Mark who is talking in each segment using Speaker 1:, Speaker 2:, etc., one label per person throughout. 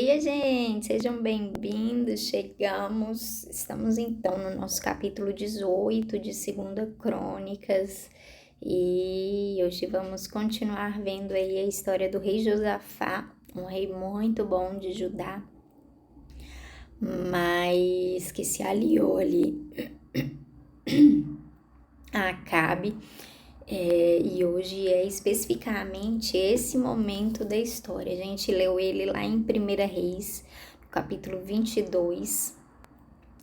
Speaker 1: dia, gente! Sejam bem-vindos. Estamos então no nosso capítulo 18 de 2 Crônicas e hoje vamos continuar vendo aí a história do rei Josafá, um rei muito bom de Judá, mas que se aliou ali a Acabe. E hoje é especificamente esse momento da história. A gente leu ele lá em 1 Reis, no capítulo 22.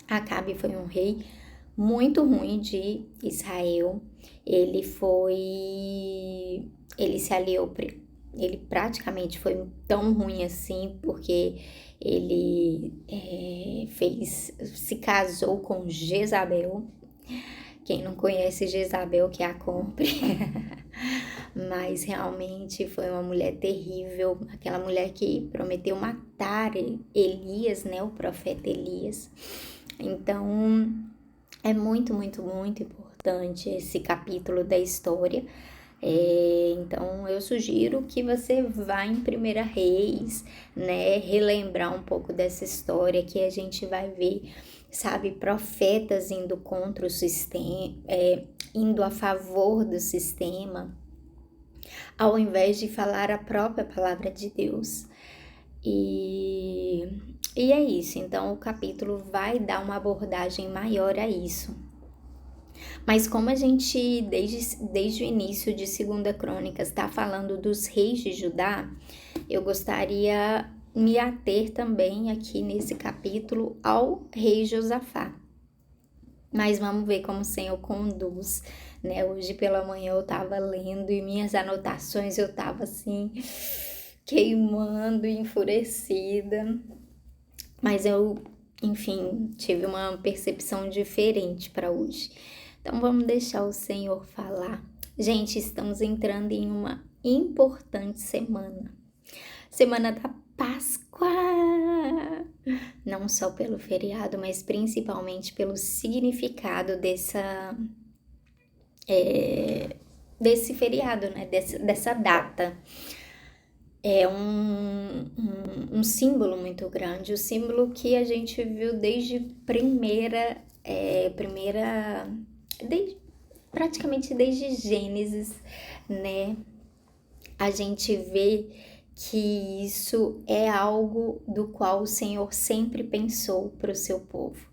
Speaker 1: Acabe foi um rei muito ruim de Israel. Ele se aliou, ele praticamente foi tão ruim assim, porque ele se casou com Jezabel. Quem não conhece Jezabel, que a compre. Mas realmente foi uma mulher terrível, aquela mulher que prometeu matar Elias, né, o profeta Elias. Então, é muito, muito, muito importante esse capítulo da história. Então, eu sugiro que você vá em 1 Reis, né, relembrar um pouco dessa história que a gente vai ver, sabe, profetas indo contra o sistema, indo a favor do sistema, ao invés de falar a própria palavra de Deus. E é isso, então o capítulo vai dar uma abordagem maior a isso. Mas como a gente, desde o início de 2 Crônicas, está falando dos reis de Judá, eu gostaria me ater também aqui nesse capítulo ao rei Josafá. Mas vamos ver como o Senhor conduz, né? Hoje pela manhã eu estava lendo e minhas anotações eu estava assim, queimando, enfurecida. Mas eu, enfim, tive uma percepção diferente para hoje. Então vamos deixar o Senhor falar. Gente, estamos entrando em uma importante semana. Semana da Páscoa! Não só pelo feriado, mas principalmente pelo significado desse feriado, né? Dessa data. É um símbolo muito grande, o símbolo que a gente viu praticamente desde Gênesis, né? A gente vê que isso é algo do qual o Senhor sempre pensou para o seu povo.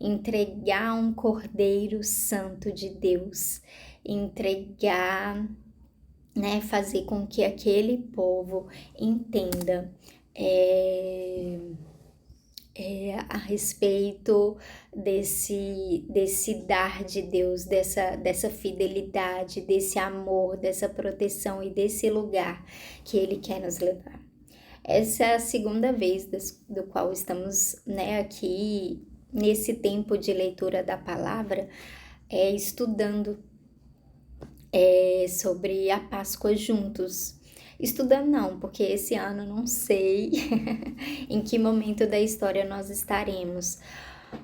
Speaker 1: Entregar um Cordeiro Santo de Deus, entregar, né, fazer com que aquele povo entenda a respeito desse dar de Deus, dessa fidelidade, desse amor, dessa proteção e desse lugar que Ele quer nos levar. Essa é a segunda vez do qual estamos, né, aqui nesse tempo de leitura da palavra, estudando sobre a Páscoa juntos. Estudando não, porque esse ano não sei em que momento da história nós estaremos.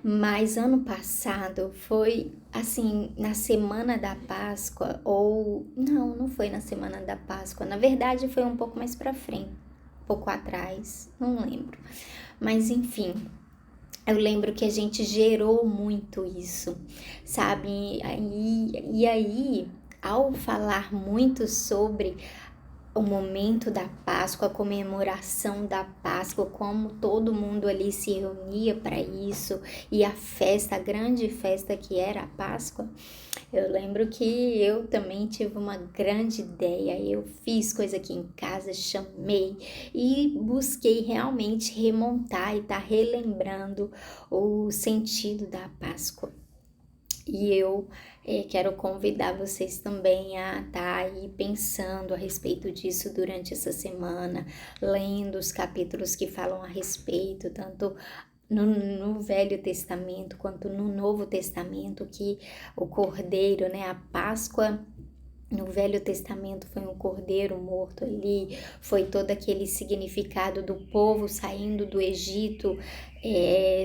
Speaker 1: Mas ano passado foi assim, na semana da Páscoa, ou não foi na semana da Páscoa. Na verdade foi um pouco mais pra frente, um pouco atrás, não lembro. Mas enfim, eu lembro que a gente gerou muito isso, sabe? E aí, ao falar muito sobre o momento da Páscoa, a comemoração da Páscoa, como todo mundo ali se reunia para isso, e a festa, a grande festa que era a Páscoa, eu lembro que eu também tive uma grande ideia. Eu fiz coisa aqui em casa, chamei e busquei realmente remontar e estar relembrando o sentido da Páscoa. E eu quero convidar vocês também a estar aí pensando a respeito disso durante essa semana, lendo os capítulos que falam a respeito, tanto no Velho Testamento quanto no Novo Testamento, que o Cordeiro, né, a Páscoa no Velho Testamento foi um cordeiro morto ali, foi todo aquele significado do povo saindo do Egito,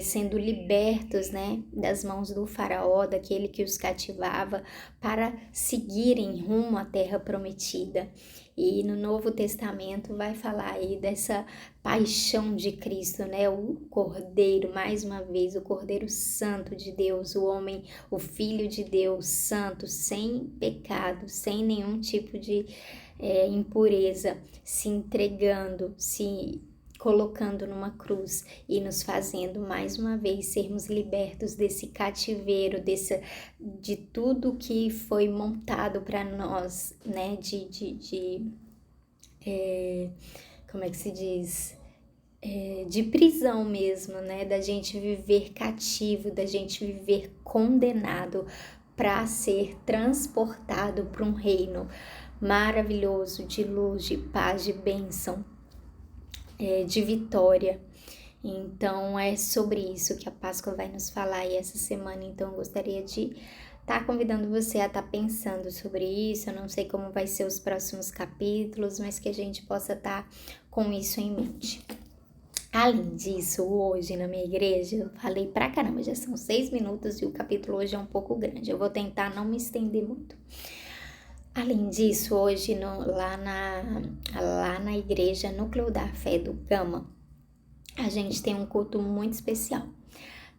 Speaker 1: sendo libertos, né, das mãos do faraó, daquele que os cativava, para seguirem rumo à terra prometida. E no Novo Testamento vai falar aí dessa paixão de Cristo, né? O Cordeiro, mais uma vez, o Cordeiro Santo de Deus, o homem, o Filho de Deus, santo, sem pecado, sem nenhum tipo de impureza, se entregando, se colocando numa cruz e nos fazendo mais uma vez sermos libertos desse cativeiro, de tudo que foi montado para nós, né? Como é que se diz? De prisão mesmo, né? Da gente viver cativo, da gente viver condenado para ser transportado para um reino maravilhoso de luz, de paz, de bênção, de vitória. Então é sobre isso que a Páscoa vai nos falar e essa semana. Então eu gostaria de estar convidando você a estar pensando sobre isso. Eu não sei como vai ser os próximos capítulos, mas que a gente possa estar com isso em mente. Além disso, hoje na minha igreja, eu falei pra caramba, já são 6 minutos e o capítulo hoje é um pouco grande. Eu vou tentar não me estender muito. Além disso, hoje lá na igreja Núcleo da Fé do Gama, a gente tem um culto muito especial,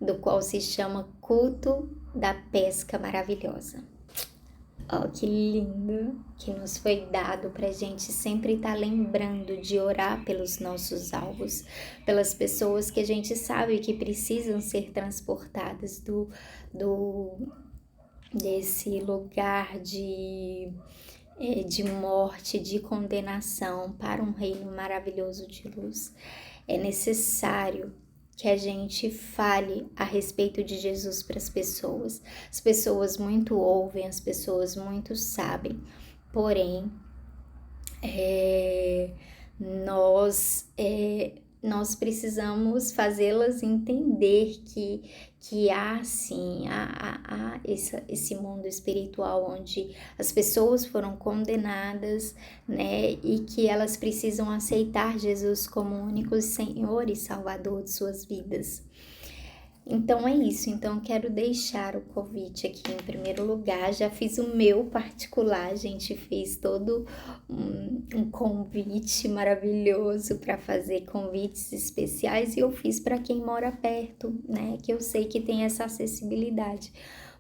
Speaker 1: do qual se chama Culto da Pesca Maravilhosa. Oh, que lindo que nos foi dado para a gente sempre estar lembrando de orar pelos nossos alvos, pelas pessoas que a gente sabe que precisam ser transportadas desse lugar de morte, de condenação para um reino maravilhoso de luz. É necessário que a gente fale a respeito de Jesus para as pessoas. As pessoas muito ouvem, as pessoas muito sabem, porém, nós precisamos fazê-las entender que há sim esse mundo espiritual onde as pessoas foram condenadas, né, e que elas precisam aceitar Jesus como único Senhor e Salvador de suas vidas. Então é isso, então quero deixar o convite aqui em primeiro lugar. Já fiz o meu particular, a gente fez todo um convite maravilhoso para fazer convites especiais e eu fiz para quem mora perto, né, que eu sei que tem essa acessibilidade,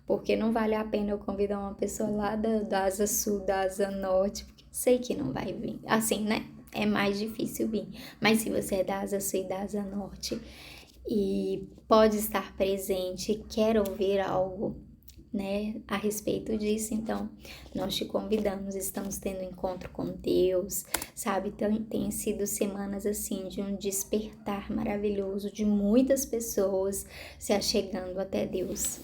Speaker 1: porque não vale a pena eu convidar uma pessoa lá da Asa Sul, da Asa Norte, porque eu sei que não vai vir, assim, né, é mais difícil vir, mas se você é da Asa Sul e da Asa Norte e pode estar presente, quer ouvir algo, né, a respeito disso, então nós te convidamos, estamos tendo encontro com Deus, sabe, tem sido semanas assim de um despertar maravilhoso de muitas pessoas se achegando até Deus.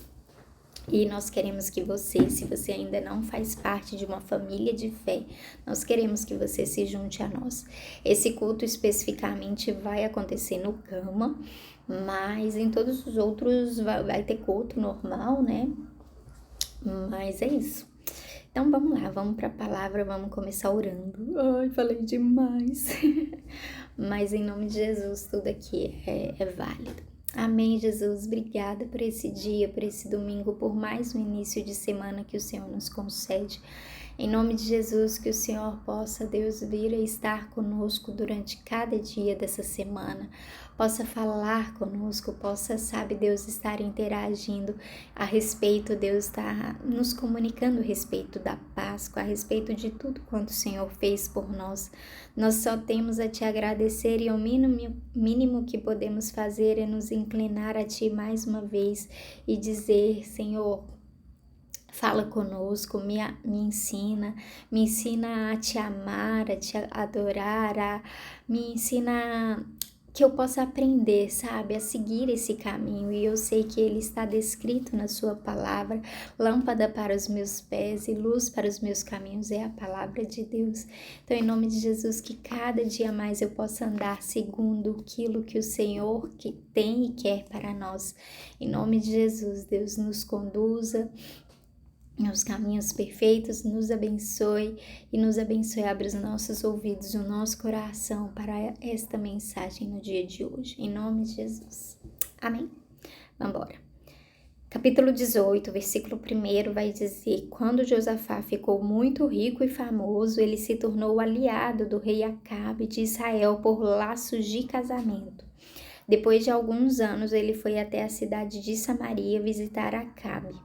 Speaker 1: E nós queremos que você, se você ainda não faz parte de uma família de fé, nós queremos que você se junte a nós. Esse culto especificamente vai acontecer no Gama, mas em todos os outros vai ter culto normal, né? Mas é isso. Então vamos lá, vamos para a palavra, vamos começar orando. Ai, falei demais. Mas em nome de Jesus, tudo aqui é válido. Amém, Jesus. Obrigada por esse dia, por esse domingo, por mais um início de semana que o Senhor nos concede. Em nome de Jesus, que o Senhor possa, Deus, vir a estar conosco durante cada dia dessa semana, possa falar conosco, possa, sabe, Deus, estar interagindo a respeito, Deus está nos comunicando a respeito da Páscoa, a respeito de tudo quanto o Senhor fez por nós. Nós só temos a Te agradecer e o mínimo que podemos fazer é nos inclinar a Ti mais uma vez e dizer, Senhor, fala conosco, me ensina a Te amar, a Te adorar, me ensina que eu possa aprender, sabe, a seguir esse caminho, e eu sei que ele está descrito na sua palavra. Lâmpada para os meus pés e luz para os meus caminhos é a palavra de Deus. Então, em nome de Jesus, que cada dia mais eu possa andar segundo aquilo que o Senhor que tem e quer para nós. Em nome de Jesus, Deus nos conduza nos caminhos perfeitos, nos abençoe abre os nossos ouvidos, o nosso coração para esta mensagem no dia de hoje, em nome de Jesus. Amém? Vamos embora. Capítulo 18, versículo 1 vai dizer: Quando Josafá ficou muito rico e famoso, ele se tornou aliado do rei Acabe de Israel por laços de casamento. Depois de alguns anos, ele foi até a cidade de Samaria visitar Acabe.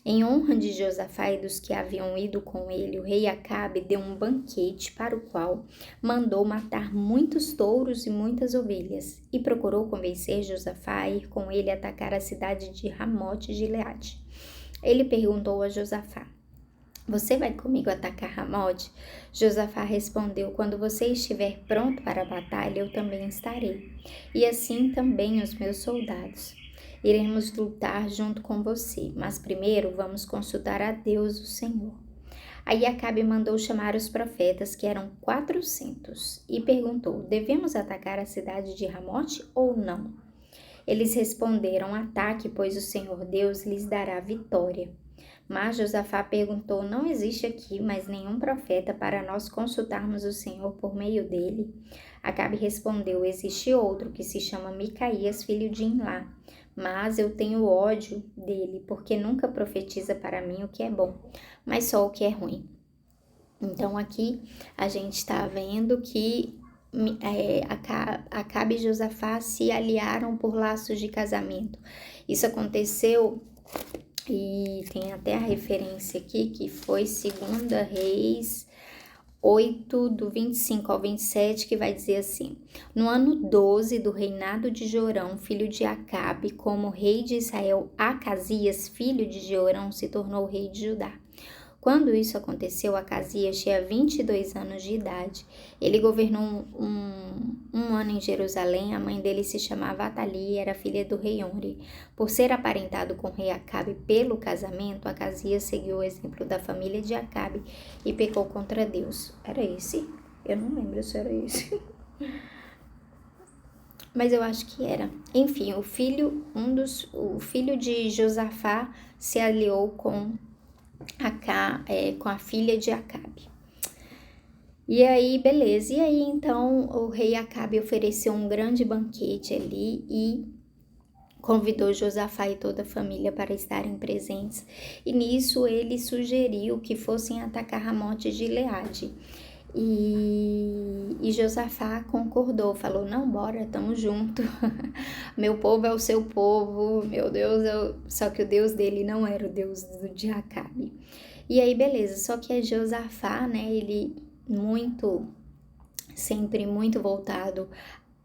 Speaker 1: Em honra de Josafá e dos que haviam ido com ele, o rei Acabe deu um banquete para o qual mandou matar muitos touros e muitas ovelhas, e procurou convencer Josafá a ir com ele atacar a cidade de Ramote Gileade. Ele perguntou a Josafá: Você vai comigo atacar Ramote? Josafá respondeu: Quando você estiver pronto para a batalha, eu também estarei, e assim também os meus soldados. Iremos lutar junto com você, mas primeiro vamos consultar a Deus, o Senhor. Aí Acabe mandou chamar os profetas, que eram 400, e perguntou: Devemos atacar a cidade de Ramote ou não? Eles responderam: Ataque, pois o Senhor Deus lhes dará vitória. Mas Josafá perguntou: Não existe aqui mais nenhum profeta para nós consultarmos o Senhor por meio dele? Acabe respondeu: Existe outro que se chama Micaías, filho de Imlá. Mas eu tenho ódio dele, porque nunca profetiza para mim o que é bom, mas só o que é ruim. Então aqui a gente está vendo que Acabe e Josafá se aliaram por laços de casamento. Isso aconteceu, e tem até a referência aqui, que foi 2 Reis 8, do 25 ao 27, que vai dizer assim: No ano 12 do reinado de Jorão, filho de Acabe, como rei de Israel, Acasias, filho de Jorão, se tornou rei de Judá. Quando isso aconteceu, Acasias tinha 22 anos de idade. Ele governou um ano em Jerusalém. A mãe dele se chamava Atalia e era filha do rei Omri. Por ser aparentado com o rei Acabe pelo casamento, Acasias seguiu o exemplo da família de Acabe e pecou contra Deus. Era esse? Eu não lembro se era esse. Mas eu acho que era. Enfim, o filho de Josafá se aliou com a filha de Acabe. E aí, beleza. E aí, então, o rei Acabe ofereceu um grande banquete ali e convidou Josafá e toda a família para estarem presentes. E nisso ele sugeriu que fossem atacar Ramote de Gileade. E Josafá concordou, falou: Não, bora, tamo junto. Meu povo é o seu povo, meu Deus só que o Deus dele não era o Deus de Acabe. E aí, beleza, só que Josafá, né, ele sempre muito voltado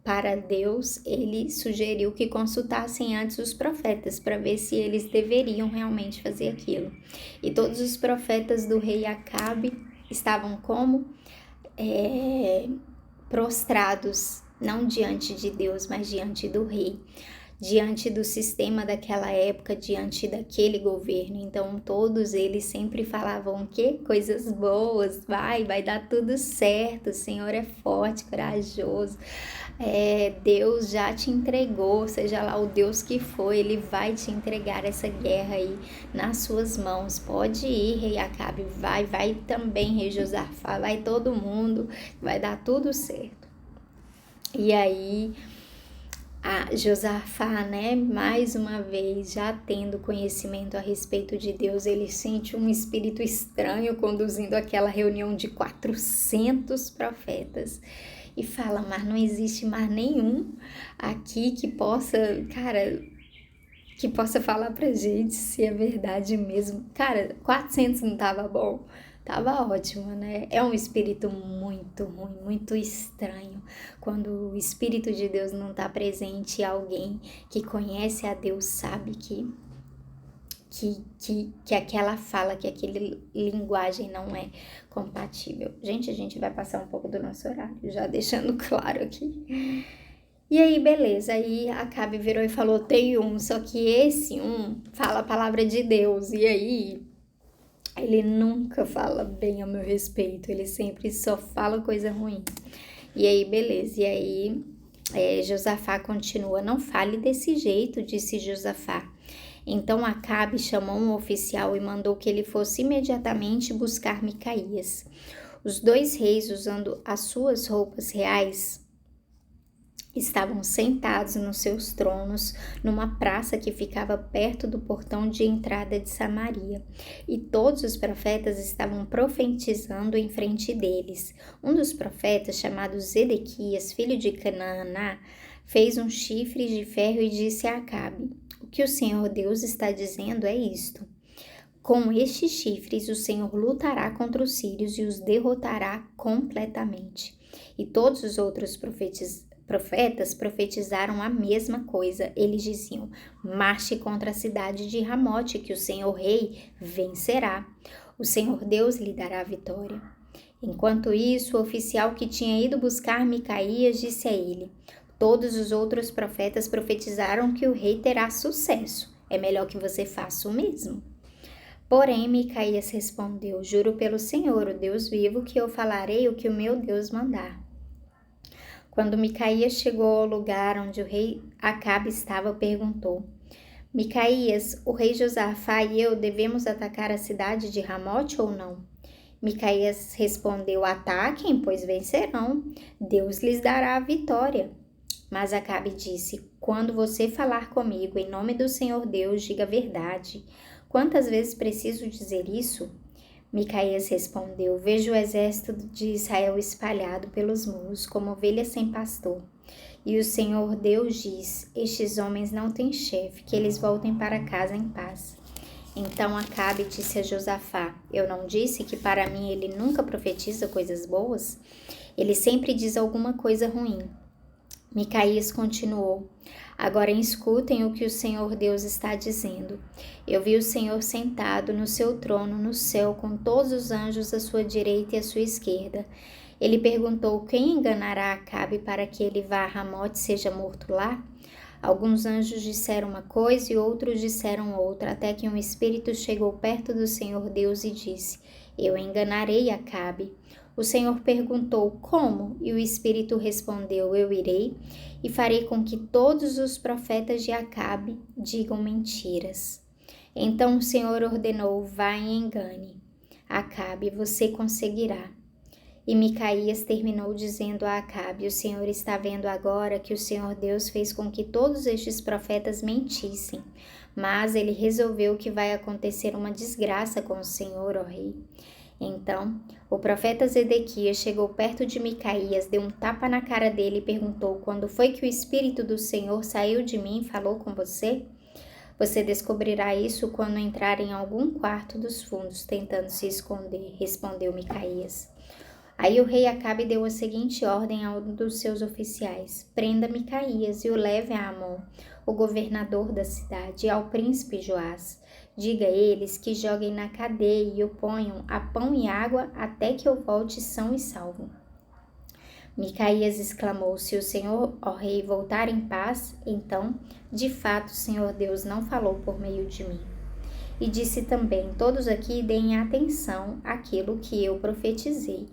Speaker 1: para Deus, ele sugeriu que consultassem antes os profetas para ver se eles deveriam realmente fazer aquilo. E todos os profetas do rei Acabe estavam como? Prostrados, não diante de Deus, mas diante do rei, diante do sistema daquela época, diante daquele governo. Então todos eles sempre falavam que coisas boas, vai dar tudo certo, o Senhor é forte, corajoso, Deus já te entregou, seja lá o Deus que for, ele vai te entregar essa guerra aí nas suas mãos. Pode ir, rei Acabe, vai também, rei Josafá, vai todo mundo, vai dar tudo certo. E aí Josafá, né, mais uma vez, já tendo conhecimento a respeito de Deus, ele sente um espírito estranho conduzindo aquela reunião de 400 profetas. E fala: mas não existe mais nenhum aqui que possa falar pra gente se é verdade mesmo. 400 não tava bom? Tava ótimo, né? É um espírito muito ruim, muito estranho. Quando o Espírito de Deus não tá presente, alguém que conhece a Deus sabe que aquela fala, que aquela linguagem não é compatível. Gente, a gente vai passar um pouco do nosso horário, já deixando claro aqui. E aí, beleza, aí Acabe virou e falou: tem um, só que esse fala a palavra de Deus, e aí ele nunca fala bem a meu respeito, ele sempre só fala coisa ruim. E aí, beleza, e aí Josafá continua: não fale desse jeito, disse Josafá. Então Acabe chamou um oficial e mandou que ele fosse imediatamente buscar Micaías. Os dois reis, usando as suas roupas reais, estavam sentados nos seus tronos numa praça que ficava perto do portão de entrada de Samaria, e todos os profetas estavam profetizando em frente deles. Um dos profetas, chamado Zedequias, filho de Canaã, fez um chifre de ferro e disse a Acabe: "O que o Senhor Deus está dizendo é isto: com estes chifres o Senhor lutará contra os sírios e os derrotará completamente." E todos os outros profetas profetizaram a mesma coisa. Eles diziam: "Marche contra a cidade de Ramote, que o Senhor Rei vencerá. O Senhor Deus lhe dará a vitória." Enquanto isso, o oficial que tinha ido buscar Micaías disse a ele: "Todos os outros profetas profetizaram que o rei terá sucesso. É melhor que você faça o mesmo." Porém, Micaías respondeu: "Juro pelo Senhor, o Deus vivo, que eu falarei o que o meu Deus mandar." Quando Micaías chegou ao lugar onde o rei Acabe estava, perguntou: "Micaías, o rei Josafá e eu devemos atacar a cidade de Ramote ou não?" Micaías respondeu: "Ataquem, pois vencerão. Deus lhes dará a vitória." Mas Acabe disse: "Quando você falar comigo em nome do Senhor Deus, diga a verdade. Quantas vezes preciso dizer isso?" Micaías respondeu: "Vejo o exército de Israel espalhado pelos muros, como ovelhas sem pastor. E o Senhor Deus diz: estes homens não têm chefe, que eles voltem para casa em paz." Então Acabe disse a Josafá: "Eu não disse que para mim ele nunca profetiza coisas boas? Ele sempre diz alguma coisa ruim." Micaías continuou: "Agora escutem o que o Senhor Deus está dizendo. Eu vi o Senhor sentado no seu trono no céu, com todos os anjos à sua direita e à sua esquerda. Ele perguntou: quem enganará Acabe para que ele vá a Ramote e seja morto lá?" Alguns anjos disseram uma coisa e outros disseram outra, até que um espírito chegou perto do Senhor Deus e disse: "Eu enganarei Acabe." O Senhor perguntou: "Como?" E o espírito respondeu: "Eu irei e farei com que todos os profetas de Acabe digam mentiras." Então o Senhor ordenou: "Vá e engane Acabe, você conseguirá." E Micaías terminou dizendo a Acabe: "O Senhor está vendo agora que o Senhor Deus fez com que todos estes profetas mentissem, mas ele resolveu que vai acontecer uma desgraça com o Senhor, ó rei." Então o profeta Zedequias chegou perto de Micaías, deu um tapa na cara dele e perguntou: "Quando foi que o Espírito do Senhor saiu de mim e falou com você?" "Você descobrirá isso quando entrar em algum quarto dos fundos tentando se esconder", respondeu Micaías. Aí o rei Acabe deu a seguinte ordem a um dos seus oficiais: "Prenda Micaías e o leve a Amon, o governador da cidade, e ao príncipe Joás. Diga a eles que joguem na cadeia e o ponham a pão e água até que eu volte são e salvo." Micaías exclamou: "Se o Senhor, ó rei, voltar em paz, então, de fato, o Senhor Deus não falou por meio de mim." E disse também: "Todos aqui deem atenção àquilo que eu profetizei."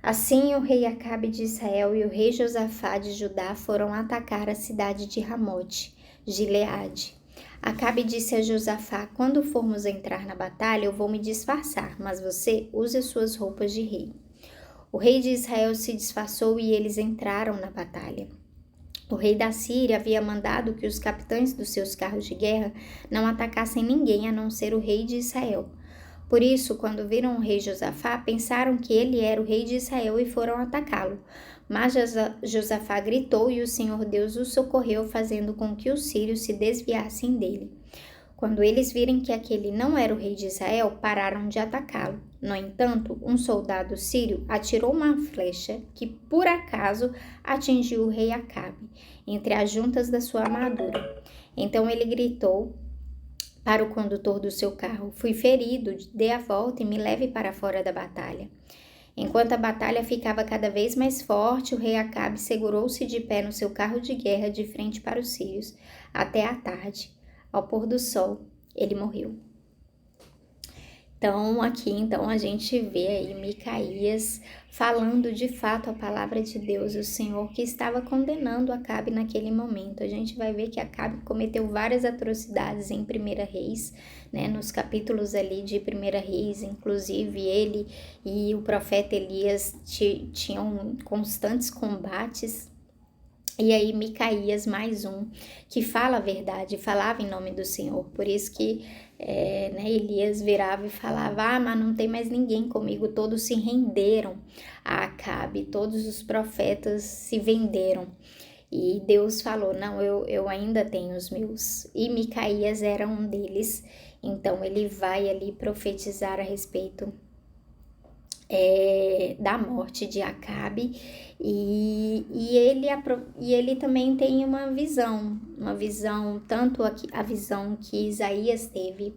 Speaker 1: Assim o rei Acabe de Israel e o rei Josafá de Judá foram atacar a cidade de Ramote, Gileade. Acabe disse a Josafá: "Quando formos entrar na batalha, eu vou me disfarçar, mas você use as suas roupas de rei." O rei de Israel se disfarçou e eles entraram na batalha. O rei da Síria havia mandado que os capitães dos seus carros de guerra não atacassem ninguém a não ser o rei de Israel. Por isso, quando viram o rei Josafá, pensaram que ele era o rei de Israel e foram atacá-lo. Mas Josafá gritou e o Senhor Deus o socorreu, fazendo com que os sírios se desviassem dele. Quando eles viram que aquele não era o rei de Israel, pararam de atacá-lo. No entanto, um soldado sírio atirou uma flecha que, por acaso, atingiu o rei Acabe, entre as juntas da sua armadura. Então ele gritou para o condutor do seu carro: "Fui ferido, dê a volta e me leve para fora da batalha." Enquanto a batalha ficava cada vez mais forte, o rei Acabe segurou-se de pé no seu carro de guerra de frente para os sírios, até a tarde. Ao pôr do sol, ele morreu. Então, aqui a gente vê aí Micaías falando de fato a palavra de Deus, o Senhor que estava condenando Acabe naquele momento. A gente vai ver que Acabe cometeu várias atrocidades em 1 Reis, né? Nos capítulos ali de 1 Reis, inclusive ele e o profeta Elias tinham constantes combates. E aí Micaías, mais um, que fala a verdade, falava em nome do Senhor. Por isso que Elias virava e falava, mas não tem mais ninguém comigo. Todos se renderam a Acabe, todos os profetas se venderam. E Deus falou, não, eu ainda tenho os meus. E Micaías era um deles. Então ele vai ali profetizar a respeito da morte de Acabe, e ele também tem uma visão, tanto a visão que Isaías teve.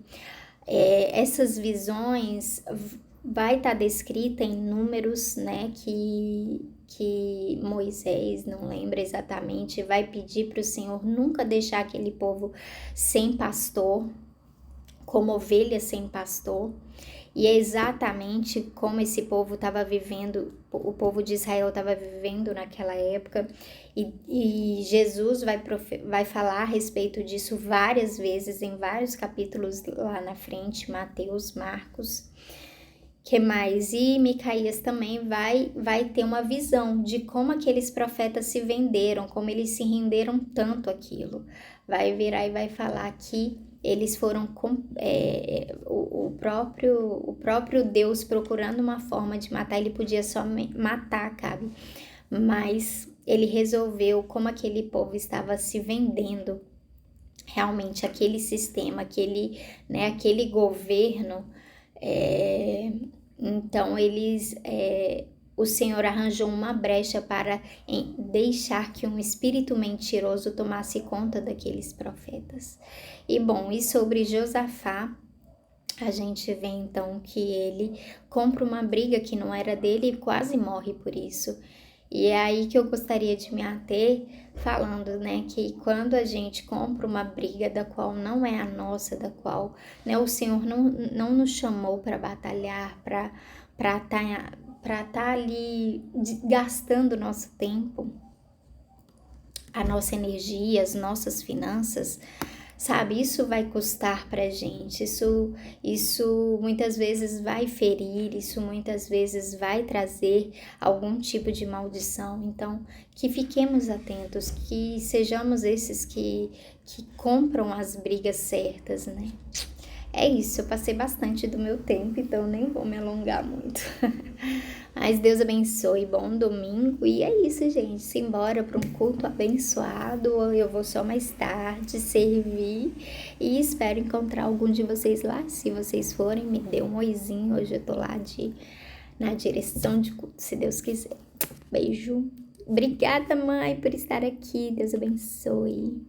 Speaker 1: Essas visões vai estar descrita em Números, né, que Moisés, não lembra exatamente, vai pedir para o Senhor nunca deixar aquele povo sem pastor, como ovelha sem pastor. E é exatamente como esse povo estava vivendo, o povo de Israel estava vivendo naquela época. E Jesus vai falar a respeito disso várias vezes, em vários capítulos lá na frente, Mateus, Marcos. Que mais? E Micaías também vai ter uma visão de como aqueles profetas se venderam, como eles se renderam tanto àquilo. Vai virar e vai falar que eles foram o próprio Deus procurando uma forma de matar. Ele podia só matar Acabe, mas ele resolveu, como aquele povo estava se vendendo, realmente aquele sistema, aquele governo, então o Senhor arranjou uma brecha para deixar que um espírito mentiroso tomasse conta daqueles profetas. E sobre Josafá, a gente vê então que ele compra uma briga que não era dele e quase morre por isso. E é aí que eu gostaria de me ater, falando, né, que quando a gente compra uma briga da qual não é a nossa, da qual, né, o Senhor não nos chamou para batalhar, para tá ali gastando nosso tempo, a nossa energia, as nossas finanças, sabe, isso vai custar pra gente, isso muitas vezes vai ferir, isso muitas vezes vai trazer algum tipo de maldição. Então, que fiquemos atentos, que sejamos esses que compram as brigas certas, né? É isso, eu passei bastante do meu tempo, então nem vou me alongar muito. Mas Deus abençoe, bom domingo. E é isso, gente. Simbora para um culto abençoado. Eu vou só mais tarde servir e espero encontrar algum de vocês lá. Se vocês forem, me dê um oizinho. Hoje eu tô lá na direção de culto, se Deus quiser. Beijo. Obrigada, mãe, por estar aqui. Deus abençoe.